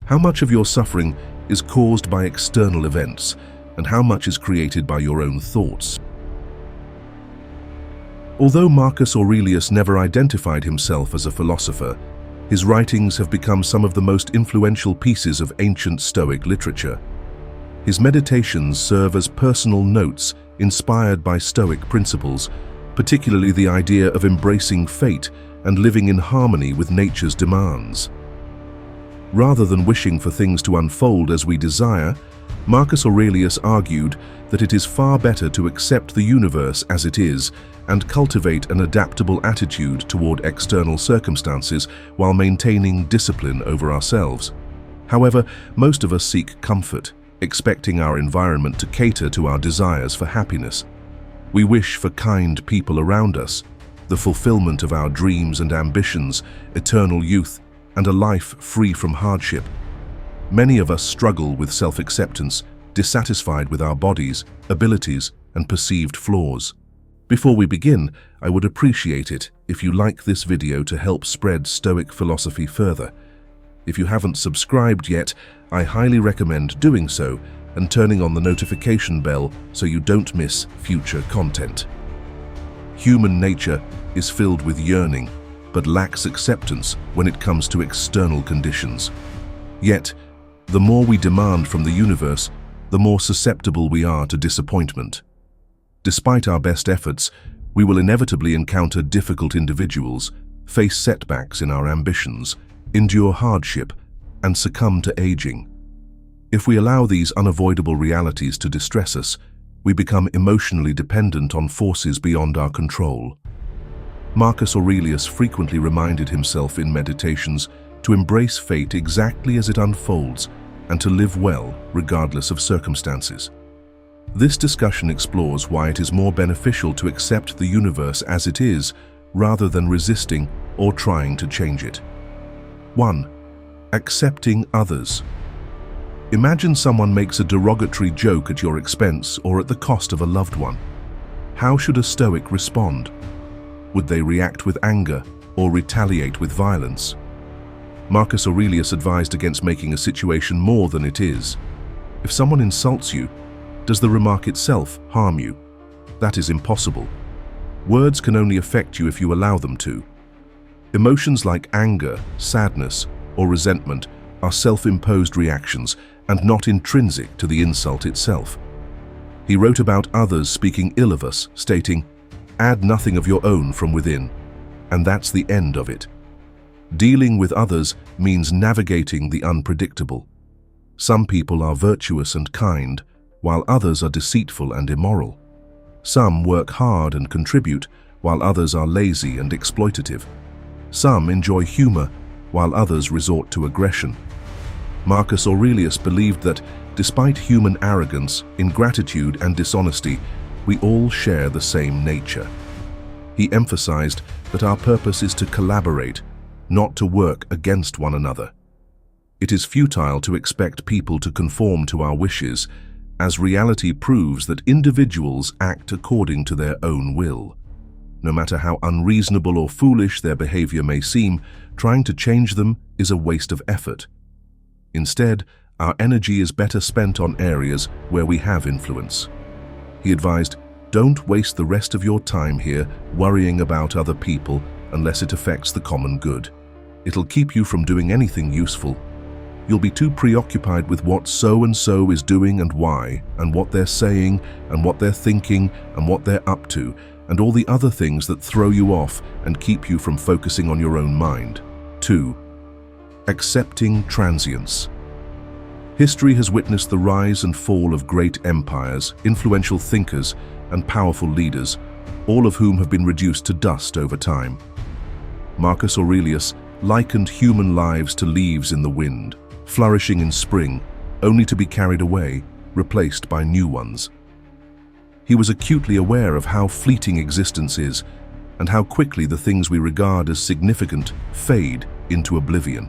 How much of your suffering is caused by external events, and how much is created by your own thoughts? Although Marcus Aurelius never identified himself as a philosopher, his writings have become some of the most influential pieces of ancient Stoic literature. His meditations serve as personal notes inspired by Stoic principles, particularly the idea of embracing fate and living in harmony with nature's demands. Rather than wishing for things to unfold as we desire, Marcus Aurelius argued that it is far better to accept the universe as it is and cultivate an adaptable attitude toward external circumstances while maintaining discipline over ourselves. However, most of us seek comfort, expecting our environment to cater to our desires for happiness. We wish for kind people around us, the fulfillment of our dreams and ambitions, eternal youth, and a life free from hardship. Many of us struggle with self-acceptance, dissatisfied with our bodies, abilities, and perceived flaws. Before we begin, I would appreciate it if you like this video to help spread Stoic philosophy further. If you haven't subscribed yet, I highly recommend doing so and turning on the notification bell so you don't miss future content. Human nature is filled with yearning, but lacks acceptance when it comes to external conditions. Yet, the more we demand from the universe, the more susceptible we are to disappointment. Despite our best efforts, we will inevitably encounter difficult individuals, face setbacks in our ambitions, endure hardship, and succumb to aging. If we allow these unavoidable realities to distress us, we become emotionally dependent on forces beyond our control. Marcus Aurelius frequently reminded himself in meditations to embrace fate exactly as it unfolds and to live well regardless of circumstances. This discussion explores why it is more beneficial to accept the universe as it is rather than resisting or trying to change it. 1. Accepting others. Imagine someone makes a derogatory joke at your expense or at the cost of a loved one. How should a Stoic respond? Would they react with anger or retaliate with violence? Marcus Aurelius advised against making a situation more than it is. If someone insults you, does the remark itself harm you? That is impossible. Words can only affect you if you allow them to. Emotions like anger, sadness, or resentment are self-imposed reactions and not intrinsic to the insult itself. He wrote about others speaking ill of us, stating, "Add nothing of your own from within," and that's the end of it. Dealing with others means navigating the unpredictable. Some people are virtuous and kind, while others are deceitful and immoral. Some work hard and contribute, while others are lazy and exploitative. Some enjoy humor, while others resort to aggression. Marcus Aurelius believed that, despite human arrogance, ingratitude, and dishonesty, we all share the same nature. He emphasized that our purpose is to collaborate, not to work against one another. It is futile to expect people to conform to our wishes, as reality proves that individuals act according to their own will. No matter how unreasonable or foolish their behavior may seem, trying to change them is a waste of effort. Instead, our energy is better spent on areas where we have influence. He advised, don't waste the rest of your time here worrying about other people unless it affects the common good. It'll keep you from doing anything useful. You'll be too preoccupied with what so-and-so is doing and why, and what they're saying, and what they're thinking, and what they're up to, and all the other things that throw you off and keep you from focusing on your own mind. 2. Accepting transience. History has witnessed the rise and fall of great empires, influential thinkers, and powerful leaders, all of whom have been reduced to dust over time. Marcus Aurelius likened human lives to leaves in the wind, flourishing in spring, only to be carried away, replaced by new ones. He was acutely aware of how fleeting existence is, and how quickly the things we regard as significant fade into oblivion.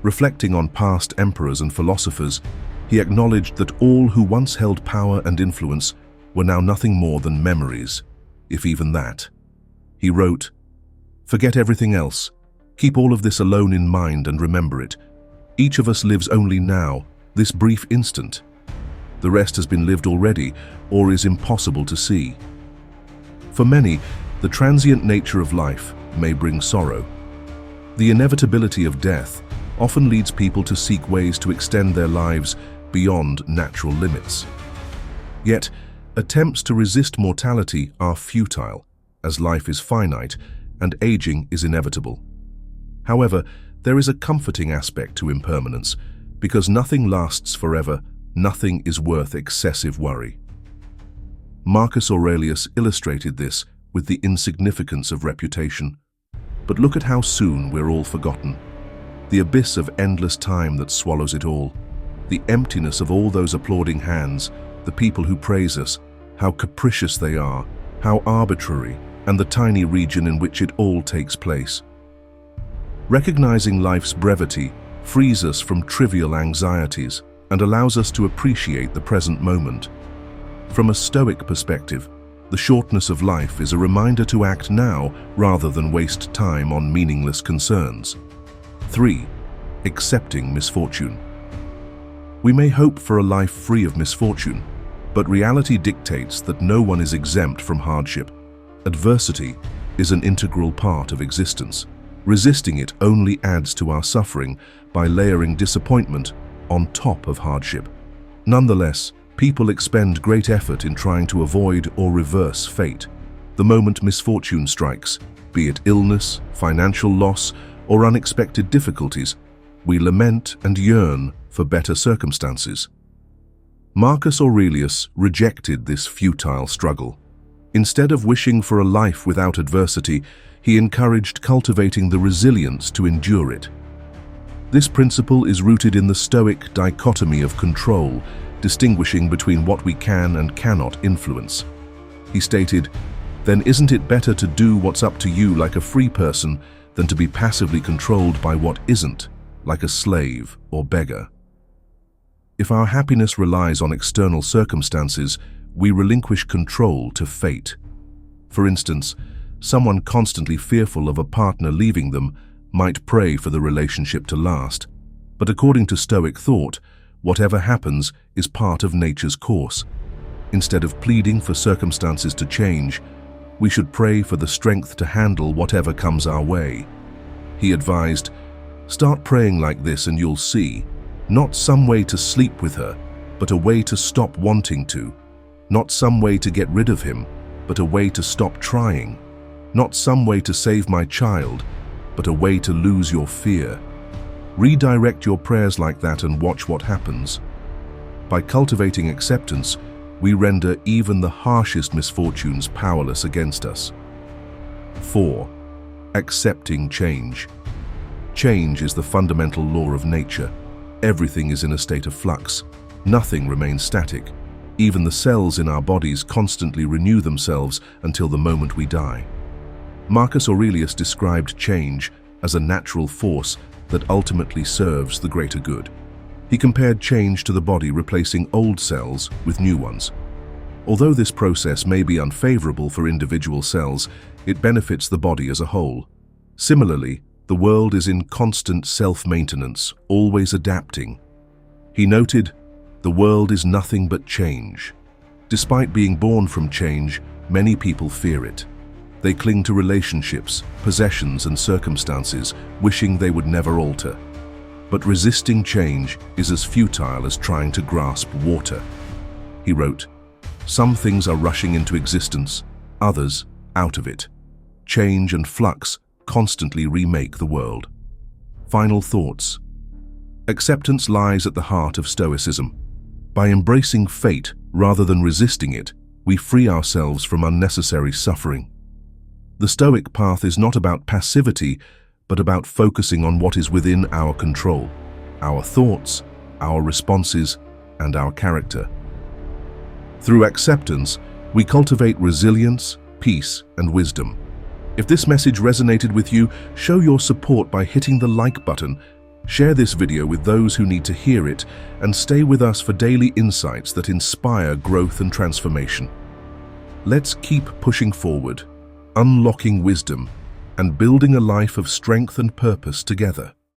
Reflecting on past emperors and philosophers, he acknowledged that all who once held power and influence were now nothing more than memories, if even that. He wrote, "Forget everything else. Keep all of this alone in mind and remember it. Each of us lives only now, this brief instant. The rest has been lived already or is impossible to see. For many, the transient nature of life may bring sorrow. The inevitability of death often leads people to seek ways to extend their lives beyond natural limits. Yet, attempts to resist mortality are futile, as life is finite and aging is inevitable. However, there is a comforting aspect to impermanence, because nothing lasts forever, nothing is worth excessive worry. Marcus Aurelius illustrated this with the insignificance of reputation. But look at how soon we're all forgotten. The abyss of endless time that swallows it all. The emptiness of all those applauding hands, the people who praise us, how capricious they are, how arbitrary, and the tiny region in which it all takes place. Recognizing life's brevity frees us from trivial anxieties and allows us to appreciate the present moment. From a Stoic perspective, the shortness of life is a reminder to act now rather than waste time on meaningless concerns. 3. Accepting misfortune. We may hope for a life free of misfortune, but reality dictates that no one is exempt from hardship. Adversity is an integral part of existence. Resisting it only adds to our suffering by layering disappointment on top of hardship. Nonetheless, people expend great effort in trying to avoid or reverse fate. The moment misfortune strikes, be it illness, financial loss, or unexpected difficulties, we lament and yearn for better circumstances. Marcus Aurelius rejected this futile struggle. Instead of wishing for a life without adversity, he encouraged cultivating the resilience to endure it. This principle is rooted in the Stoic dichotomy of control, distinguishing between what we can and cannot influence. He stated, "Then isn't it better to do what's up to you like a free person than to be passively controlled by what isn't, like a slave or beggar?" If our happiness relies on external circumstances, we relinquish control to fate. For instance, someone constantly fearful of a partner leaving them might pray for the relationship to last. But according to Stoic thought, whatever happens is part of nature's course. Instead of pleading for circumstances to change, we should pray for the strength to handle whatever comes our way. He advised, "Start praying like this and you'll see. Not some way to sleep with her, but a way to stop wanting to. Not some way to get rid of him, but a way to stop trying. Not some way to save my child, but a way to lose your fear." Redirect your prayers like that and watch what happens. By cultivating acceptance, we render even the harshest misfortunes powerless against us. 4. Accepting change. Change is the fundamental law of nature. Everything is in a state of flux. Nothing remains static. Even the cells in our bodies constantly renew themselves until the moment we die. Marcus Aurelius described change as a natural force that ultimately serves the greater good. He compared change to the body replacing old cells with new ones. Although this process may be unfavorable for individual cells, it benefits the body as a whole. Similarly, the world is in constant self-maintenance, always adapting. He noted, "The world is nothing but change." Despite being born from change, many people fear it. They cling to relationships, possessions, and circumstances, wishing they would never alter. But resisting change is as futile as trying to grasp water. He wrote, "Some things are rushing into existence, others out of it. Change and flux constantly remake the world." Final thoughts. Acceptance lies at the heart of Stoicism. By embracing fate rather than resisting it, we free ourselves from unnecessary suffering. The Stoic path is not about passivity, but about focusing on what is within our control, our thoughts, our responses, and our character. Through acceptance, we cultivate resilience, peace, and wisdom. If this message resonated with you, show your support by hitting the like button, share this video with those who need to hear it, and stay with us for daily insights that inspire growth and transformation. Let's keep pushing forward, unlocking wisdom, and building a life of strength and purpose together.